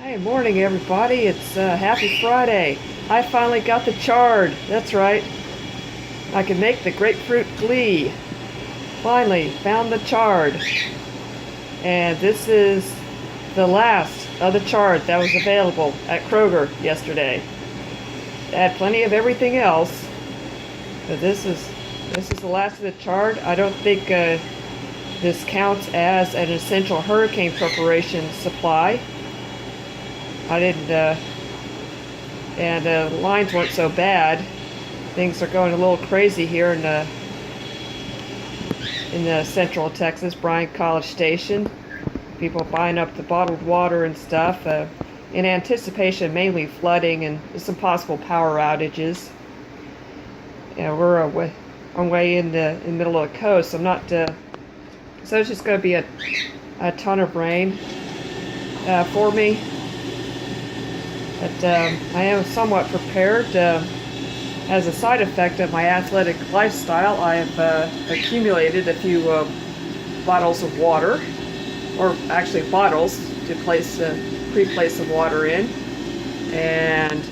Hey, morning everybody. It's happy Friday. I finally got the chard. That's right. I can make the Grapefruit Glee. Finally found the chard. And this is the last of the chard that was available at Kroger yesterday. It had plenty of everything else, but this is the last of the chard. I don't think this counts as an essential hurricane preparation supply. I didn't, and the lines weren't so bad. Things are going a little crazy here in the central Texas, Bryan College Station. People buying up the bottled water and stuff in anticipation, mainly flooding and some possible power outages. Yeah, we're on way in the middle of the coast. I'm not. So it's just going to be a ton of rain for me. But I am somewhat prepared. As a side effect of my athletic lifestyle, I have accumulated a few bottles of water, or actually bottles to pre-place the water in, and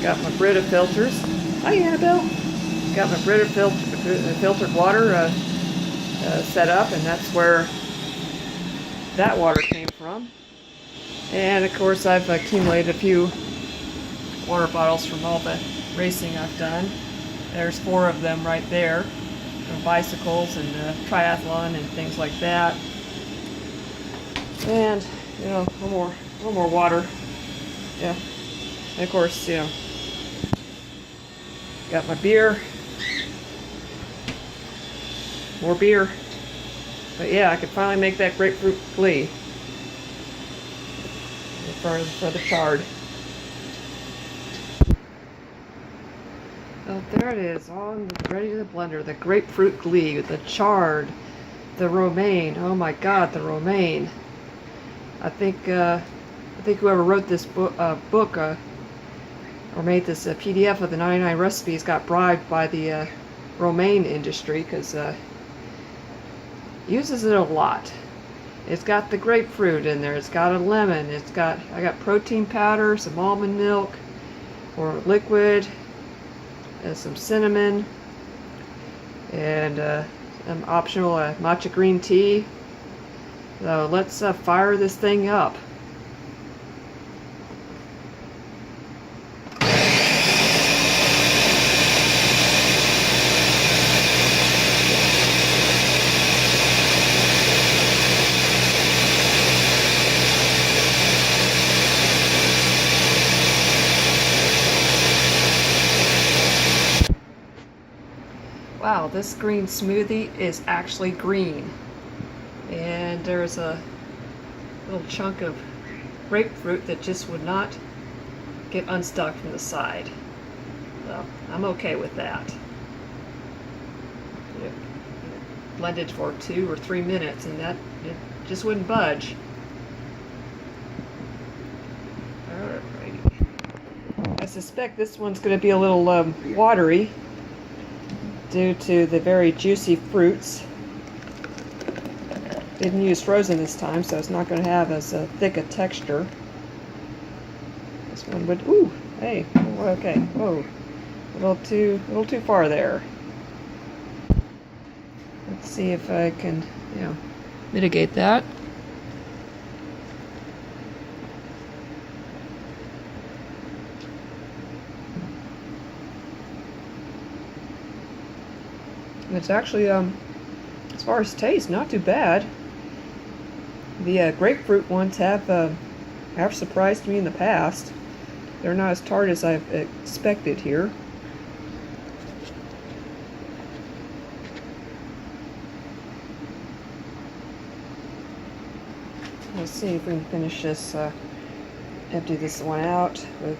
got my Brita filters. Hi, Annabelle. Got my Brita filtered water set up, and that's where that water came from. And of course I've accumulated a few water bottles from all the racing I've done. There's 4 of them right there, from bicycles and triathlon and things like that. And a little more water. Yeah. And of course, got my beer. More beer. But yeah, I could finally make that Grapefruit Glee for the chard. Oh, there it is, ready to the blender. The Grapefruit Glee, the chard, the romaine. Oh my God, the romaine. I think whoever wrote this book or made this PDF of the 99 recipes got bribed by the romaine industry, because uses it a lot. It's got the grapefruit in there. It's got a lemon. I got protein powder, some almond milk, or liquid, some cinnamon, and some optional matcha green tea. So let's fire this thing up. Wow, this green smoothie is actually green. And there's a little chunk of grapefruit that just would not get unstuck from the side. So I'm okay with that. It blended for 2 or 3 minutes, and it just wouldn't budge. Alrighty. I suspect this one's going to be a little watery, due to the very juicy fruits. Didn't use frozen this time, so it's not going to have as thick a texture. This one would. Ooh, hey, okay. Whoa, a little too far there. Let's see if I can, mitigate that. It's actually, as far as taste, not too bad. The grapefruit ones have surprised me in the past. They're not as tart as I've expected here. Let's see if we can finish this, empty this one out with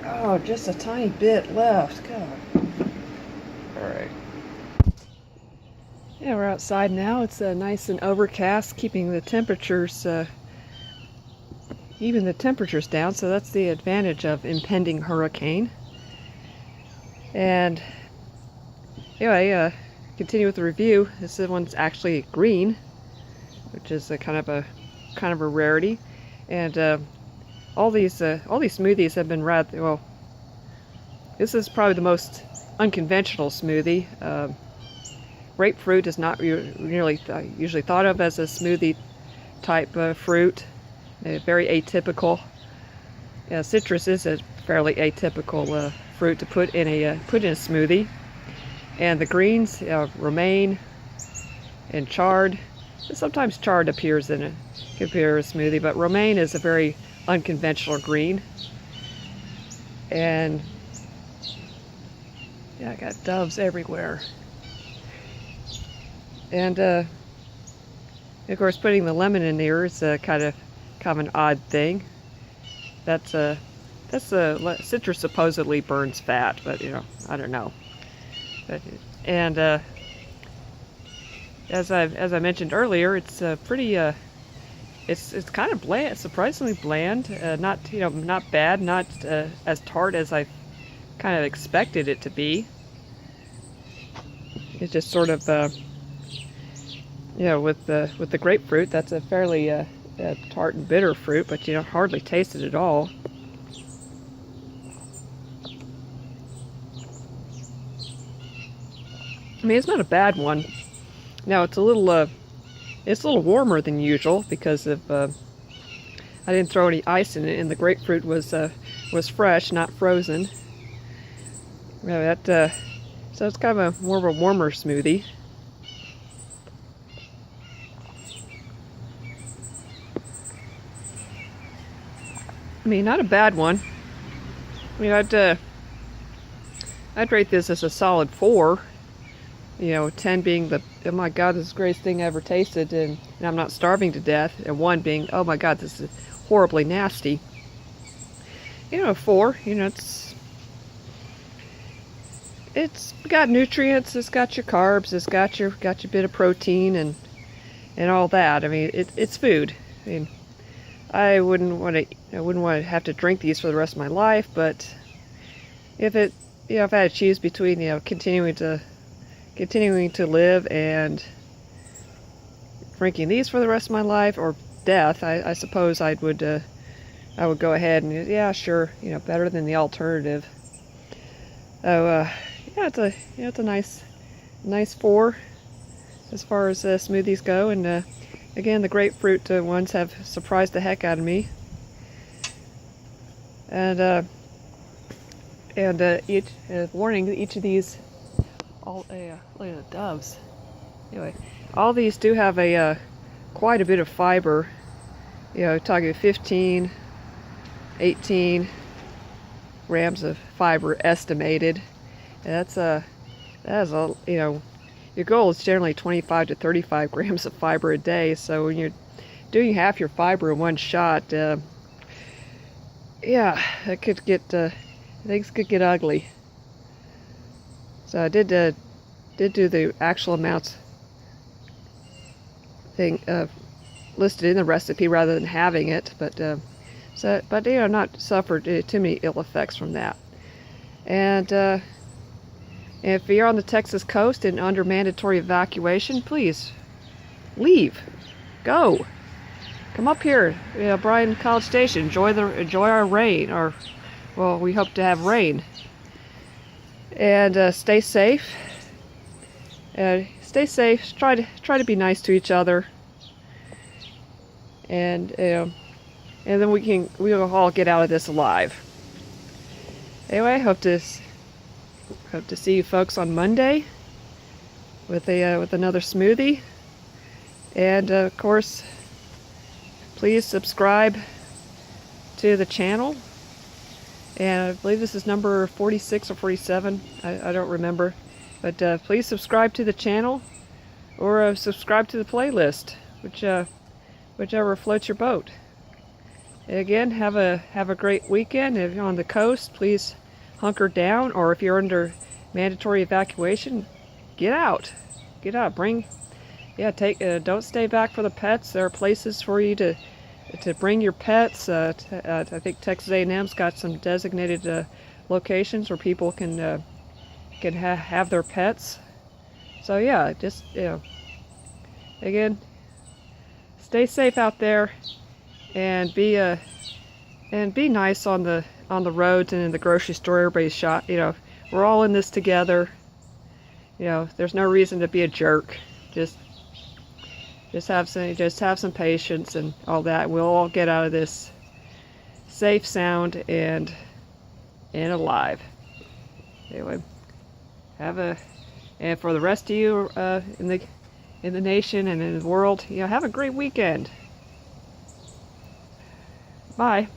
oh, just a tiny bit left. God. Alright. Yeah, we're outside now. It's nice and overcast, keeping the temperatures, even the temperatures down, so that's the advantage of impending hurricane. And anyway, continue with the review. This one's actually green, which is a kind of a kind of a rarity. And all these smoothies have been rather well. This is probably the most unconventional smoothie. Grapefruit is not usually thought of as a smoothie type fruit. Very atypical. Citrus is a fairly atypical fruit to put in a smoothie. And the greens, romaine and chard. Sometimes chard appears in a smoothie, but romaine is a very unconventional green. And yeah, I got doves everywhere. And of course, putting the lemon in there is kind of an odd thing. Citrus supposedly burns fat, but I don't know. And as I mentioned earlier, it's pretty it's kind of bland, surprisingly bland. Not not bad, not as tart as I kind of expected it to be. It's just sort of with the grapefruit, that's a fairly tart and bitter fruit, but hardly taste it at all. I mean, it's not a bad one. Now it's a little warmer than usual because of I didn't throw any ice in it, and the grapefruit was fresh, not frozen. So it's kind of more of a warmer smoothie. I mean, not a bad one. I mean, I'd rate this as a solid 4. 10 being the, oh my God, this is the greatest thing I ever tasted, and I'm not starving to death, and 1 being, oh my God, this is horribly nasty. 4, it's got nutrients, it's got your carbs, it's got your bit of protein and all that. I mean, it's food. I mean, I wouldn't want to have to drink these for the rest of my life, but if I had to choose between continuing to live and drinking these for the rest of my life or death, I suppose I would go ahead and, yeah, sure, better than the alternative. So yeah, it's a nice 4 as far as smoothies go, and again, the grapefruit ones have surprised the heck out of me. And each warning, each of these, look at the doves. Anyway, all these do have a quite a bit of fiber. Talking 15, 18 grams of fiber estimated. And your goal is generally 25 to 35 grams of fiber a day. So when you're doing half your fiber in one shot, yeah, it could get things could get ugly. So I did do the actual amounts thing listed in the recipe rather than having it, but not suffered too many ill effects from that. And if you're on the Texas coast and under mandatory evacuation, please leave, go, come up here, Bryan College Station, enjoy our rain, or well, we hope to have rain. And stay safe. Stay safe. Try to be nice to each other. And then we'll all get out of this alive. Anyway, hope to see you folks on Monday with another smoothie. And of course, please subscribe to the channel. And I believe this is number 46 or 47. I don't remember. But please subscribe to the channel, or subscribe to the playlist, whichever floats your boat. And again, have a great weekend. If you're on the coast, please hunker down, or if you're under mandatory evacuation, get out. Get out. Don't stay back for the pets. There are places for you to bring your pets. I think Texas A&M's got some designated locations where people can have their pets. So yeah, just again, stay safe out there, and be nice on the roads and in the grocery store. Everybody's shot. You know, we're all in this together. You know, there's no reason to be a jerk. Just have some patience and all that. We'll all get out of this safe, sound, and alive. Anyway, and for the rest of you in the nation and in the world, you know, have a great weekend. Bye.